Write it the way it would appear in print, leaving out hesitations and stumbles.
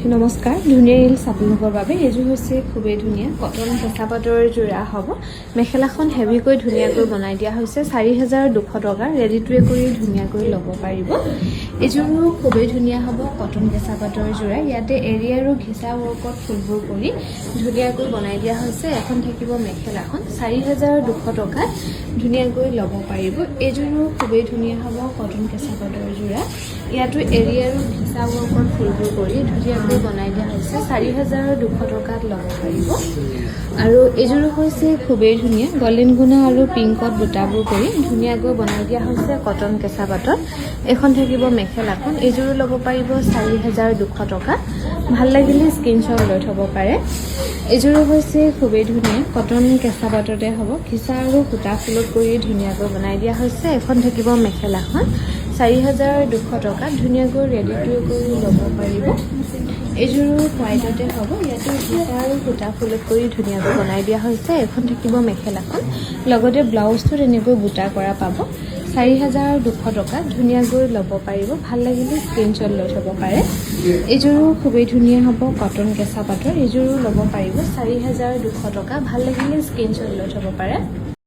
নমস্কাৰ ধুনীয়া ৰিলছ আপোনালোকৰ বাবে এইযোৰ হৈছে খুবেই ধুনীয়া কটন কেঁচা পাটৰ যোৰা হ'ব মেখেলাখন হেভিকৈ ধুনীয়াকৈ বনাই দিয়া হৈছে 4200 টকা ৰেডি টু কৰি ধুনীয়াকৈ ল'ব পাৰিব এইযোৰো খুবেই ধুনীয়া হ'ব কটন কেঁচা পাটৰ যোৰা ইয়াতে এৰি আৰু ঘিচা ৱৰ্কত ফুলবোৰ কৰি ধুনীয়াকৈ বনাই দিয়া হৈছে এখন থাকিব মেখেলাখন 4200 টকা ধুনীয়াকৈ ল'ব পাৰিব এইযোৰো খুবেই ধুনীয়া হ'ব কটন কেঁচা পাটৰ যোৰা ইয়াতো এৰি আৰু ঘিচা ৱৰ্কত ফুলবোৰ কৰি ধুনীয়াকৈ বনাই দিয়া হৈছে 4200 টকাত ল'ব পাৰিব আৰু এইযোৰো হৈছে খুবেই ধুনীয়া গল্ডেন গুণা আৰু পিংকত বুটাবোৰ কৰি ধুনীয়াকৈ বনাই দিয়া হৈছে কটন কেঁচা পাটত এখন থাকিব মেখেলাখন এইযোৰো ল'ব পাৰিব 4200 টকা ভাল লাগিলে স্ক্ৰীনশ্বট লৈ থ'ব পাৰে এইযোৰো হৈছে খুবেই ধুনীয়া কটন কেঁচা পাটতে হ'ব ঘিচা আৰু সূতা ফুলত কৰি ধুনীয়াকৈ বনাই দিয়া হৈছে এখন থাকিব মেখেলাখন 4200 টকা ধুনীয়াকৈ ৰেডি টু কৰি ল'ব পাৰিব এইযোৰো হোৱাইটতে হ'ব ইয়াতে ঘিচা আৰু সূতা ফুলত কৰি ধুনীয়াকৈ বনাই দিয়া হৈছে এখন থাকিব মেখেলাখন লগতে ব্লাউজটো তেনেকৈ বুটা কৰা পাব 4200 টকা ধুনীয়াকৈ ল'ব পাৰিব ভাল লাগিলে স্ক্ৰীনশ্বট লৈ থ'ব পাৰে এইযোৰো খুবেই ধুনীয়া হ'ব কটন কেঁচা পাটৰ এইযোৰো ল'ব পাৰিব 4200 টকা ভাল লাগিলে স্ক্ৰীনশ্বট লৈ থ'ব পাৰে